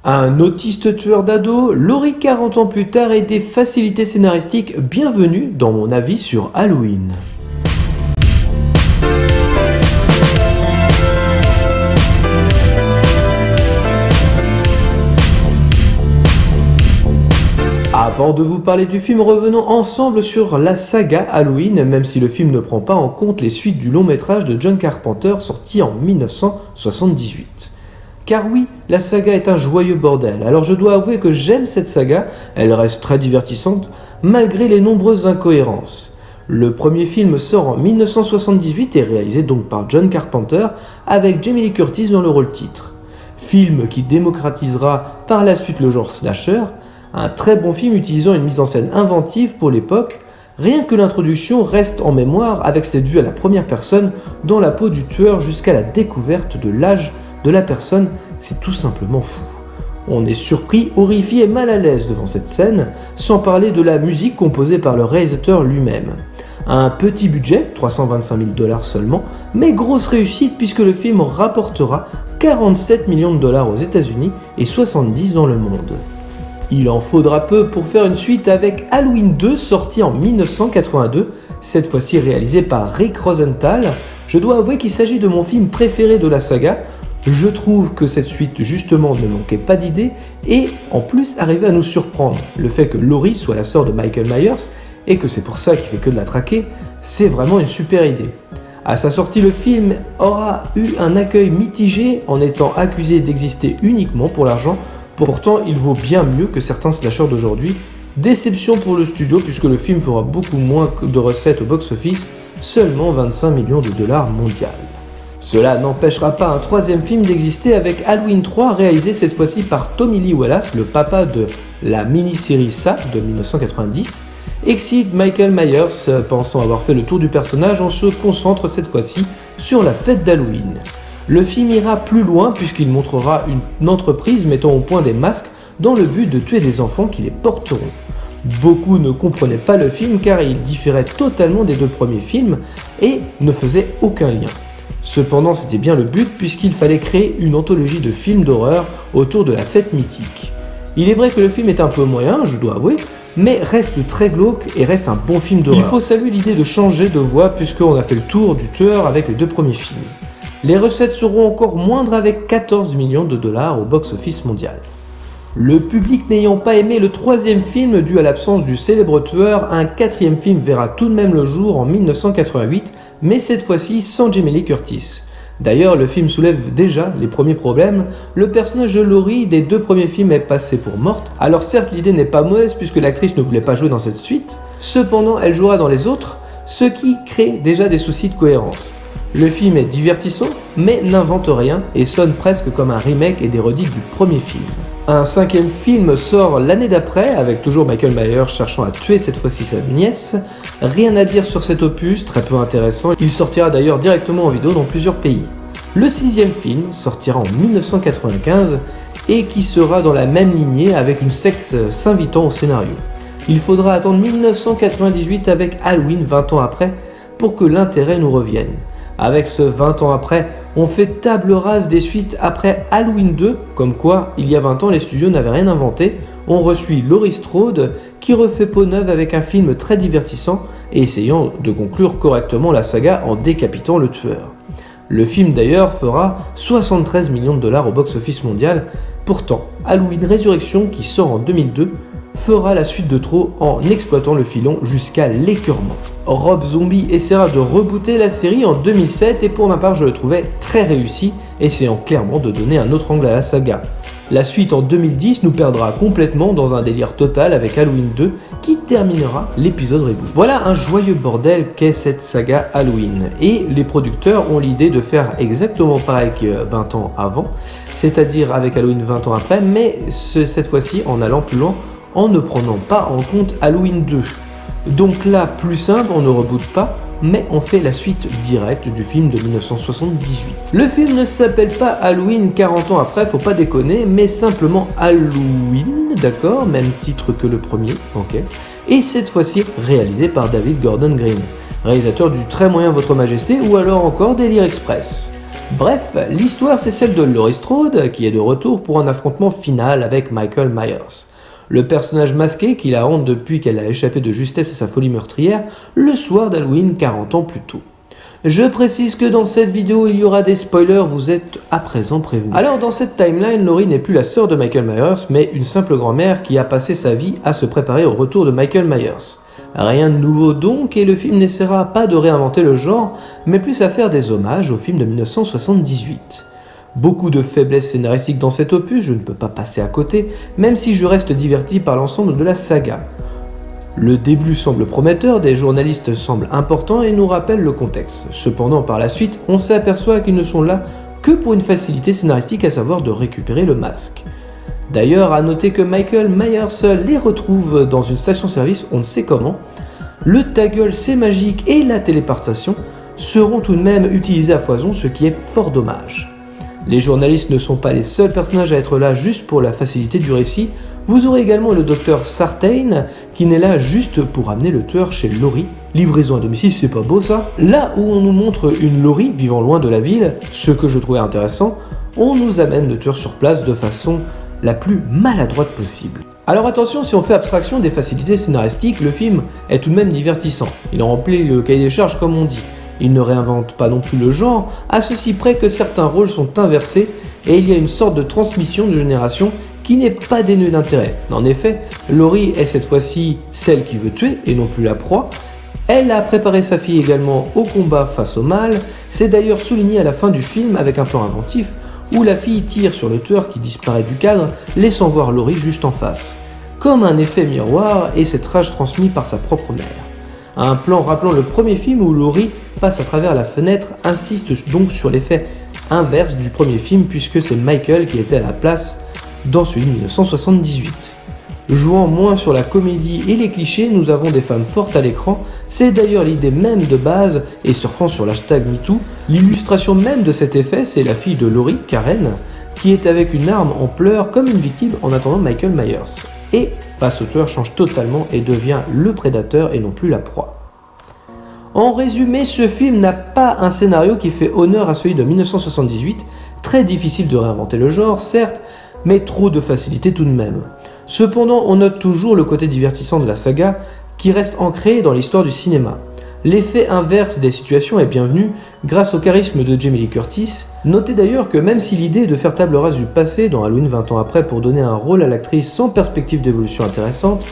Un autiste tueur d'ados, Laurie 40 ans plus tard et des facilités scénaristiques, bienvenue dans mon avis sur Halloween. Avant de vous parler du film, revenons ensemble sur la saga Halloween, même si le film ne prend pas en compte les suites du long métrage de John Carpenter sorti en 1978. Car oui, la saga est un joyeux bordel, alors je dois avouer que j'aime cette saga, elle reste très divertissante, malgré les nombreuses incohérences. Le premier film sort en 1978 et réalisé donc par John Carpenter, avec Jamie Lee Curtis dans le rôle titre. Film qui démocratisera par la suite le genre slasher, un très bon film utilisant une mise en scène inventive pour l'époque, rien que l'introduction reste en mémoire avec cette vue à la première personne dans la peau du tueur jusqu'à la découverte de l'âge de la personne, c'est tout simplement fou. On est surpris, horrifié et mal à l'aise devant cette scène, sans parler de la musique composée par le réalisateur lui-même. Un petit budget, 325 000 $ seulement, mais grosse réussite puisque le film rapportera 47 millions de $ aux États-Unis et 70 dans le monde. Il en faudra peu pour faire une suite avec Halloween 2 sorti en 1982, cette fois-ci réalisé par Rick Rosenthal. Je dois avouer qu'il s'agit de mon film préféré de la saga. Je trouve que cette suite justement ne manquait pas d'idées et en plus arrivait à nous surprendre. Le fait que Laurie soit la sœur de Michael Myers et que c'est pour ça qu'il fait que de la traquer, c'est vraiment une super idée. À sa sortie, le film aura eu un accueil mitigé en étant accusé d'exister uniquement pour l'argent. Pourtant, il vaut bien mieux que certains slashers d'aujourd'hui. Déception pour le studio puisque le film fera beaucoup moins de recettes au box-office, seulement 25 millions de $ mondial. Cela n'empêchera pas un troisième film d'exister avec Halloween 3 réalisé cette fois-ci par Tommy Lee Wallace, le papa de la mini-série Saw de 1990. Excite Michael Myers, pensant avoir fait le tour du personnage, on se concentre cette fois-ci sur la fête d'Halloween. Le film ira plus loin puisqu'il montrera une entreprise mettant au point des masques dans le but de tuer des enfants qui les porteront. Beaucoup ne comprenaient pas le film car il différait totalement des deux premiers films et ne faisait aucun lien. Cependant, c'était bien le but puisqu'il fallait créer une anthologie de films d'horreur autour de la fête mythique. Il est vrai que le film est un peu moyen, je dois avouer, mais reste très glauque et reste un bon film d'horreur. Il faut saluer l'idée de changer de voix puisqu'on a fait le tour du tueur avec les deux premiers films. Les recettes seront encore moindres avec 14 millions de $ au box-office mondial. Le public n'ayant pas aimé le troisième film dû à l'absence du célèbre tueur, un quatrième film verra tout de même le jour en 1988, mais cette fois-ci sans Jamie Lee Curtis. D'ailleurs, le film soulève déjà les premiers problèmes. Le personnage de Laurie des deux premiers films est passé pour morte. Alors certes, l'idée n'est pas mauvaise puisque l'actrice ne voulait pas jouer dans cette suite. Cependant, elle jouera dans les autres, ce qui crée déjà des soucis de cohérence. Le film est divertissant, mais n'invente rien et sonne presque comme un remake et des redites du premier film. Un cinquième film sort l'année d'après, avec toujours Michael Myers cherchant à tuer cette fois-ci sa nièce. Rien à dire sur cet opus, très peu intéressant, il sortira d'ailleurs directement en vidéo dans plusieurs pays. Le sixième film sortira en 1995 et qui sera dans la même lignée avec une secte s'invitant au scénario. Il faudra attendre 1998 avec Halloween 20 ans après pour que l'intérêt nous revienne. Avec ce 20 ans après, on fait table rase des suites après Halloween 2, comme quoi, il y a 20 ans, les studios n'avaient rien inventé. On reçut Laurie Strode, qui refait peau neuve avec un film très divertissant et essayant de conclure correctement la saga en décapitant le tueur. Le film d'ailleurs fera 73 millions de $ au box-office mondial. Pourtant, Halloween Résurrection, qui sort en 2002, fera la suite de trop en exploitant le filon jusqu'à l'écœurement. Rob Zombie essaiera de rebooter la série en 2007 et pour ma part je le trouvais très réussi, essayant clairement de donner un autre angle à la saga. La suite en 2010 nous perdra complètement dans un délire total avec Halloween 2 qui terminera l'épisode reboot. Voilà un joyeux bordel qu'est cette saga Halloween et les producteurs ont l'idée de faire exactement pareil que 20 ans avant, c'est-à-dire avec Halloween 20 ans après, mais cette fois-ci en allant plus loin en ne prenant pas en compte Halloween 2. Donc là, plus simple, on ne reboot pas, mais on fait la suite directe du film de 1978. Le film ne s'appelle pas Halloween 40 ans après, faut pas déconner, mais simplement Halloween, d'accord, même titre que le premier, ok. Et cette fois-ci réalisé par David Gordon Green, réalisateur du très moyen Votre Majesté ou alors encore Délire Express. Bref, l'histoire c'est celle de Laurie Strode qui est de retour pour un affrontement final avec Michael Myers. Le personnage masqué qui la hante depuis qu'elle a échappé de justesse à sa folie meurtrière le soir d'Halloween 40 ans plus tôt. Je précise que dans cette vidéo il y aura des spoilers, vous êtes à présent prévenus. Alors dans cette timeline, Laurie n'est plus la sœur de Michael Myers mais une simple grand-mère qui a passé sa vie à se préparer au retour de Michael Myers. Rien de nouveau donc, et le film n'essaiera pas de réinventer le genre, mais plus à faire des hommages au film de 1978. Beaucoup de faiblesses scénaristiques dans cet opus, je ne peux pas passer à côté, même si je reste diverti par l'ensemble de la saga. Le début semble prometteur, des journalistes semblent importants et nous rappellent le contexte. Cependant, par la suite, on s'aperçoit qu'ils ne sont là que pour une facilité scénaristique, à savoir de récupérer le masque. D'ailleurs, à noter que Michael Myers les retrouve dans une station-service, on ne sait comment. Le ta-gueule, c'est magique, et la téléportation seront tout de même utilisés à foison, ce qui est fort dommage. Les journalistes ne sont pas les seuls personnages à être là juste pour la facilité du récit. Vous aurez également le docteur Sartain qui n'est là juste pour amener le tueur chez Laurie. Livraison à domicile, c'est pas beau ça? Là où on nous montre une Laurie vivant loin de la ville, ce que je trouvais intéressant, on nous amène le tueur sur place de façon la plus maladroite possible. Alors attention, si on fait abstraction des facilités scénaristiques, le film est tout de même divertissant. Il remplit le cahier des charges comme on dit. Il ne réinvente pas non plus le genre, à ceci près que certains rôles sont inversés et il y a une sorte de transmission de génération qui n'est pas dénuée d'intérêt. En effet, Laurie est cette fois-ci celle qui veut tuer et non plus la proie. Elle a préparé sa fille également au combat face au mal. C'est d'ailleurs souligné à la fin du film avec un plan inventif où la fille tire sur le tueur qui disparaît du cadre, laissant voir Laurie juste en face. Comme un effet miroir et cette rage transmise par sa propre mère. Un plan rappelant le premier film où Laurie passe à travers la fenêtre insiste donc sur l'effet inverse du premier film puisque c'est Michael qui était à la place dans celui de 1978. Jouant moins sur la comédie et les clichés, nous avons des femmes fortes à l'écran, c'est d'ailleurs l'idée même de base, et surfant sur l'hashtag MeToo, l'illustration même de cet effet, c'est la fille de Laurie, Karen, qui est avec une arme en pleurs comme une victime en attendant Michael Myers. Et face au tueur change totalement et devient le prédateur et non plus la proie. En résumé, ce film n'a pas un scénario qui fait honneur à celui de 1978, très difficile de réinventer le genre, certes, mais trop de facilité tout de même. Cependant, on note toujours le côté divertissant de la saga qui reste ancré dans l'histoire du cinéma. L'effet inverse des situations est bienvenu grâce au charisme de Jamie Lee Curtis. Notez d'ailleurs que même si l'idée est de faire table rase du passé dans Halloween 20 ans après pour donner un rôle à l'actrice sans perspective d'évolution intéressante,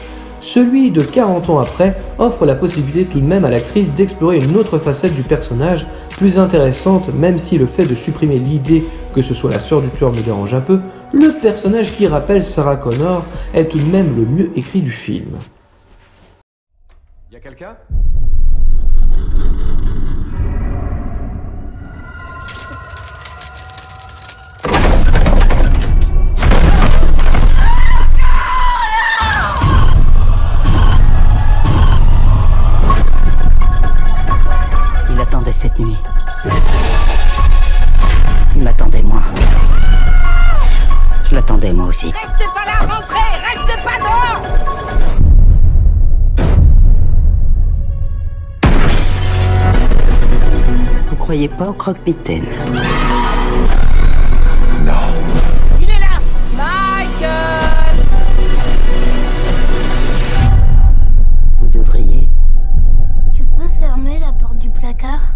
celui de 40 ans après offre la possibilité tout de même à l'actrice d'explorer une autre facette du personnage plus intéressante, même si le fait de supprimer l'idée que ce soit la sœur du tueur me dérange un peu, le personnage qui rappelle Sarah Connor est tout de même le mieux écrit du film. Y'a quelqu'un ? Il attendait cette nuit. Il m'attendait moi. Je l'attendais moi aussi. Reste pas là, rentrez! Reste pas dehors! Vous croyez pas au croque-mitaine? Non. Il est là! Michael! Vous devriez. Tu peux fermer la porte du placard?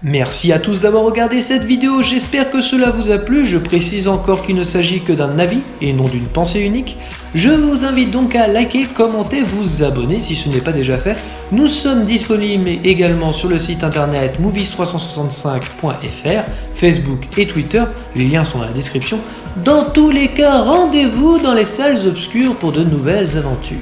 Merci à tous d'avoir regardé cette vidéo, j'espère que cela vous a plu. Je précise encore qu'il ne s'agit que d'un avis et non d'une pensée unique. Je vous invite donc à liker, commenter, vous abonner si ce n'est pas déjà fait. Nous sommes disponibles également sur le site internet movies365.fr, Facebook et Twitter, les liens sont dans la description. Dans tous les cas, rendez-vous dans les salles obscures pour de nouvelles aventures.